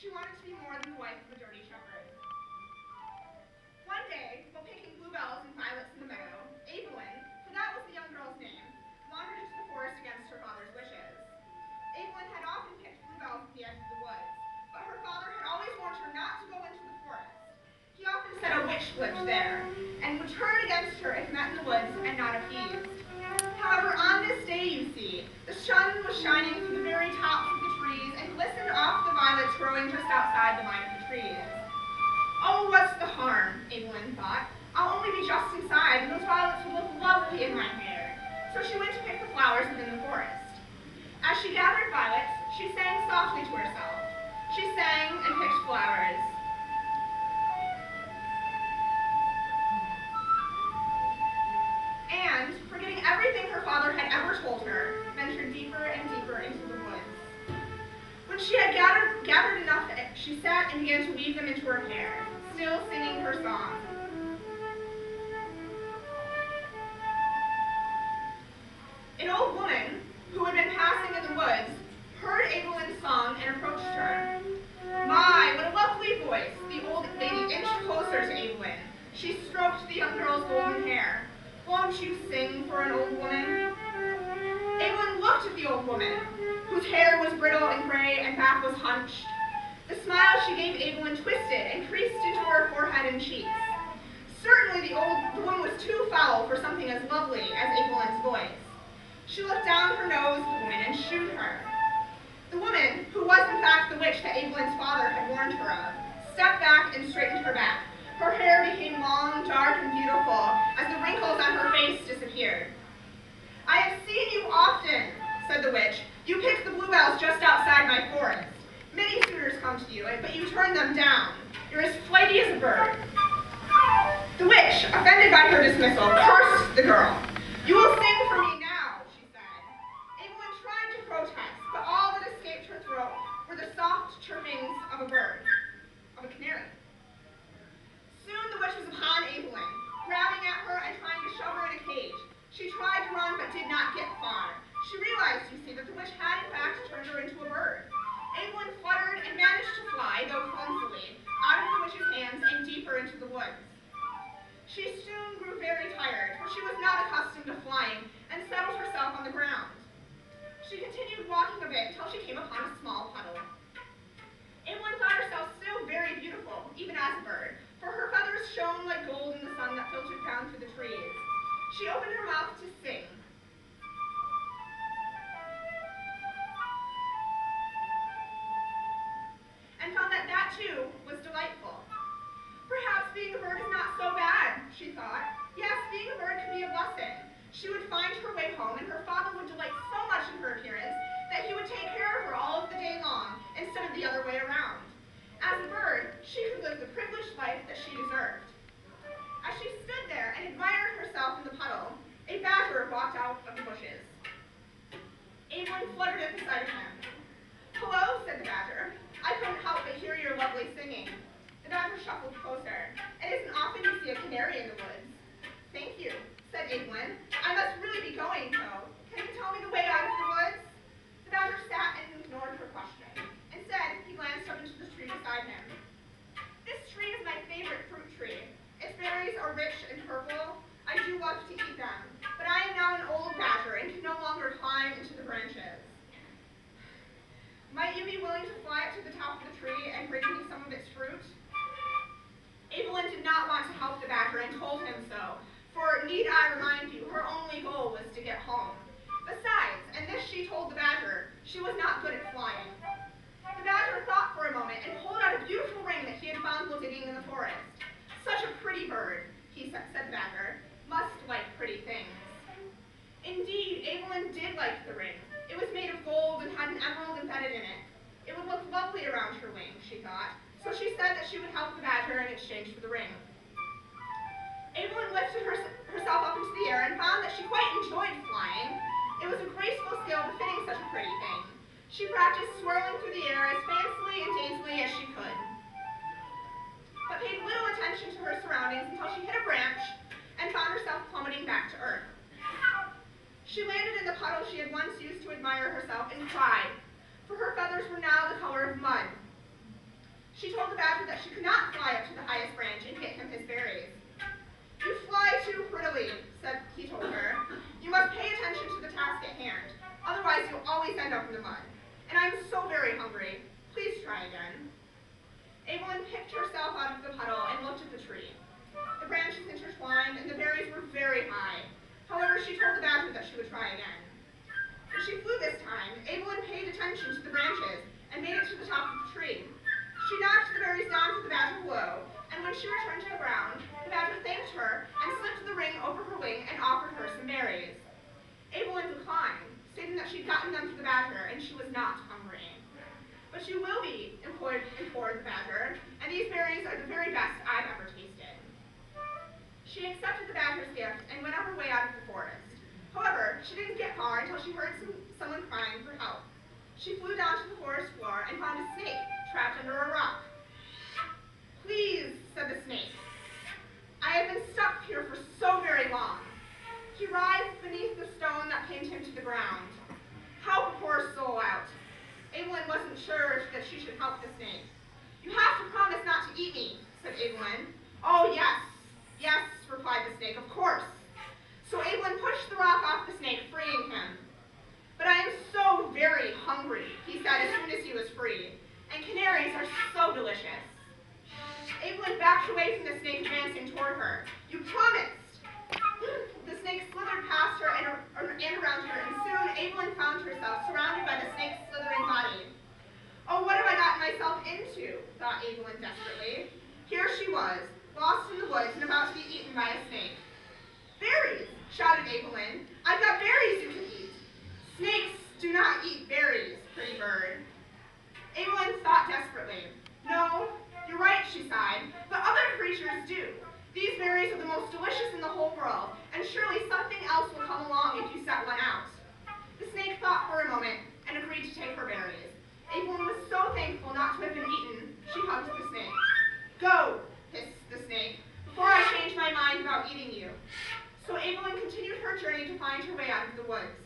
She wanted to be more than the wife of a dirty shepherd. One day, while picking bluebells and violets in the meadow, Evelyn, for that was the young girl's name, wandered into the forest against her father's wishes. Evelyn had often picked bluebells at the edge of the woods, but her father had always warned her not to go into the forest. He often said a witch lived there, and would turn against her if met in the woods and not appeased. However, on this day, you see, the sun was shining through the very tops of the trees and glistened off the violets growing just outside the line of the trees. Oh, what's the harm, Evelyn thought. I'll only be just inside, and those violets will look lovely in my hair. So she went to pick the flowers within the forest. As she gathered violets, she sang softly to herself. She sang and picked flowers. And, forgetting everything her father had ever told her, ventured deeper and deeper into the woods. When she had gathered enough, she sat and began to weave them into her hair, still singing her song. An old woman, who had been passing in the woods, heard Evelyn's song and approached her. My, what a lovely voice! The old lady inched closer to Evelyn. She stroked the young girl's golden hair. Won't you sing for an old woman? Evelyn looked at the old woman, whose hair was brittle and gray and back was hunched. The smile she gave Evelyn twisted and creased into her forehead and cheeks. Certainly the woman was too foul for something as lovely as Evelyn's voice. She looked down her nose at the woman and shooed her. The woman, who was in fact the witch that Evelyn's father had warned her of, stepped back and straightened her back. Her hair became long, dark, and beautiful as the wrinkles on her face disappeared. I have seen you often, said the witch. You picked the bluebells just outside my forest. Many suitors come to you, but you turn them down. You're as flighty as a bird. The witch, offended by her dismissal, cursed the girl. You will sing for me now, she said. Evelyn tried to protest, but all that escaped her throat were the soft chirpings of a bird, of a canary. Soon the witch was upon Evelyn, grabbing at her and trying to shove her in a cage. She tried to run but did not get far. She realized, you see, that the witch had in fact turned her into a bird. Evelyn fluttered and managed to fly, though clumsily, out of the witch's hands and deeper into the woods. She soon grew very tired, for she was not accustomed to flying, and settled herself on the ground. She continued walking a bit until she came upon a small puddle. Evelyn thought herself still very beautiful, even as a bird, for her feathers shone like gold in the sun that filtered down through the trees. She opened her mouth to sing. And found that that too was delightful. Perhaps being a bird is not so bad, she thought. Yes, being a bird could be a blessing. She would find her way home, and her father would delight so much in her appearance that he would take care of her all of the day long, instead of the other way around. As a bird, she could live the privileged life that she deserved. As she stood there and admired herself in the puddle, a badger walked out of the bushes. Evelyn fluttered at the sight of him. Hello, said the badger. I couldn't help but hear your lovely singing. The badger shuffled closer. It isn't often you see a canary in the woods. Thank you, said Evelyn. I must really be going, though. Can you tell me the way out of the woods? The badger sat and ignored her question. Instead, he glanced up into the tree beside him. This tree is my favorite fruit tree. Its berries are rich and purple. I do love to eat them, but I am now an old badger and can no longer climb into the branches. Might you be willing to fly up to the top of the tree and bring me some of its fruit? Evelyn did not want to help the badger and told him so, for need I remind you, her only goal was to get home. Besides, and this she told the badger, she was not good at flying. The badger thought for a moment and pulled out a beautiful ring that he had found while digging in the forest. Such a pretty bird, said the badger, must like pretty things. Indeed, Evelyn did like the ring. It was made of gold and had an emerald embedded in it. It would look lovely around her wing, she thought, so she said that she would help the badger in exchange for the ring. Evelyn lifted herself up into the air and found that she quite enjoyed flying. It was a graceful skill befitting such a pretty thing. She practiced swirling through the air as fancifully and daintily as she could, but paid little attention to her surroundings until she hit a branch and found herself plummeting back to earth. She landed in the puddle she had once used to admire herself and cried, for her feathers were now the color of mud. She told the badger that she could not fly up to the highest branch and get him his berries. "You fly too prettily," he told her. "You must pay attention to the task at hand. Otherwise, you'll always end up in the mud. And I'm so very hungry. Please try again." Evelyn picked herself out of the puddle and looked at the tree. The branches intertwined, and the berries were very high. However, she told the badger that she would try again. When she flew this time, Evelyn paid attention to the branches and made it to the top of the tree. She knocked the berries down to the badger below, and when she returned to the ground, the badger thanked her and slipped the ring over her wing and offered her some berries. Evelyn declined, stating that she'd gotten them for the badger and she was not hungry. "But you will be," implored the badger, "and these berries are the very best I've ever tasted." She accepted the badger's gift and went on her way out of the forest. However, she didn't get far until she heard someone crying for help. She flew down to the forest floor and found a snake trapped under a rock. "Please," said the snake, "I have been stuck here for so very long." He writhed beneath the stone that pinned him to the ground. Help a poor soul out. Evelyn wasn't sure that she should help the snake. "You have to promise not to eat me," said Evelyn. "Oh, yes, yes," replied the snake, "of course." So Evelyn pushed the rock off the snake, freeing him. "But I am so very hungry," he said as soon as he was free, "and canaries are so delicious." Evelyn backed away from the snake advancing toward her. "You promised!" The snake slithered past her and around her, and soon Evelyn found herself surrounded by the snake's slithering body. "Oh, what have I gotten myself into?" thought Evelyn desperately. Here she was, lost in the woods and about to be eaten by a snake. "Berries!" shouted Evelyn. "I've got berries you can eat." "Snakes do not eat berries, pretty bird." Evelyn thought desperately. "No, you're right," she sighed, "but other creatures do. These berries are the most delicious in the whole world, and surely something else will come along if you set one out." The snake thought for a moment and agreed to take her berries. Evelyn was so thankful not to have been eaten, she hugged the snake. "Go," hissed the snake, "before I change my mind about eating you." So Evelyn continued her journey to find her way out of the woods.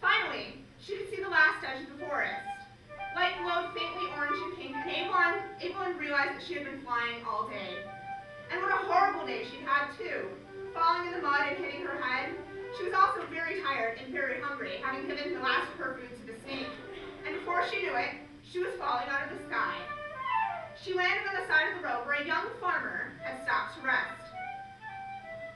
Finally, she could see the last edge of the forest. Light glowed faintly orange and pink, and Evelyn realized that she had been flying all day. And what a horrible day she'd had, too. Falling in the mud and hitting her head. She was also very tired and very hungry, having given the last of her food to the snake. And before she knew it, she was falling out of the sky. She landed on the side of the road where a young farmer had stopped to rest.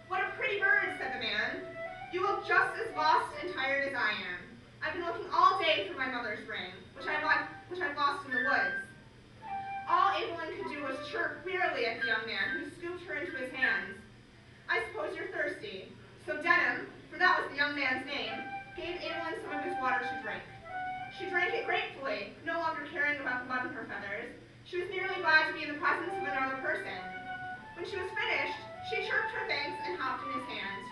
"What a pretty bird," said the man. "You look just as lost and tired as I am. I've been looking all day for my mother's ring, which I've lost in the woods." All Evelyn could do was chirp wearily at the young man, who scooped her into his hands. "I suppose you're thirsty." So Denham, for that was the young man's name, gave Evelyn some of his water to drink. She drank it gratefully, no longer caring about the mud in her feathers. She was merely glad to be in the presence of another person. When she was finished, she chirped her thanks and hopped in his hand.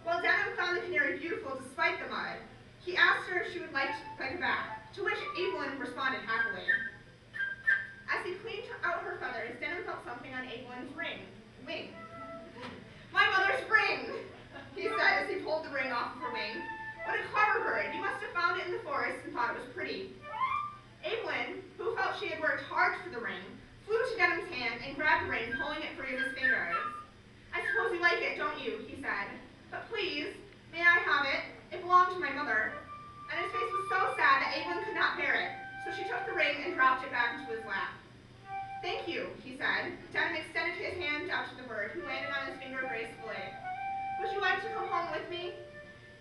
While Denham found the canary beautiful despite the mud, he asked her if she would like a bath, to which Evelyn responded happily. As he cleaned out her feathers, Denham felt something on Evelyn's wing. "My mother's ring," he said as he pulled the ring off of her wing. "What a clever bird. You must have found it in the forest and thought it was pretty." Evelyn, who felt she had worked hard for the ring, flew to Denham's hand and grabbed the ring, pulling it free of his fingers. "I suppose you like it, don't you?" he said. "But please, may I have it? It belonged to my mother." And his face was so sad that Evelyn could not bear it, so she took the ring and dropped it back into his lap. "Thank you," he said. Denham extended his hand out to the bird, who landed on his finger gracefully. "Would you like to come home with me?"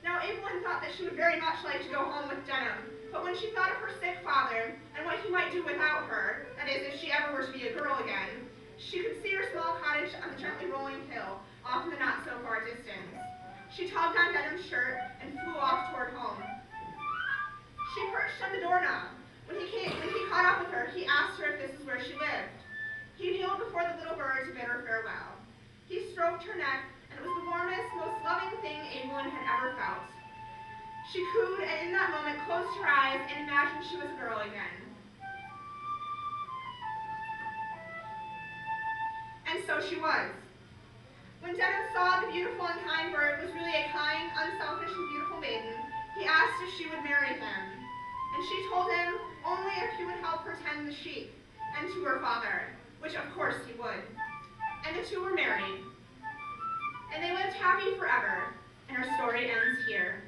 Now Evelyn thought that she would very much like to go home with Denham, but when she thought of her sick father and what he might do without her, that is, if she ever were to be a girl again, she could see her small cottage on the gently rolling hill off in the not-so-far distance. She tugged on Denham's shirt and flew off toward home. She perched on the doorknob. When he caught up with her, he asked her if this is where she lived. He kneeled before the little bird to bid her farewell. He stroked her neck, and it was the warmest, most loving thing Evelyn had ever felt. She cooed, and in that moment closed her eyes and imagined she was a girl again. And so she was. When Denham saw the beautiful and kind bird was really a kind, unselfish, and beautiful maiden, he asked if she would marry him. And she told him only if he would help help her tend the sheep, and to her father, which of course he would. And the two were married. And they lived happy forever, and her story ends here.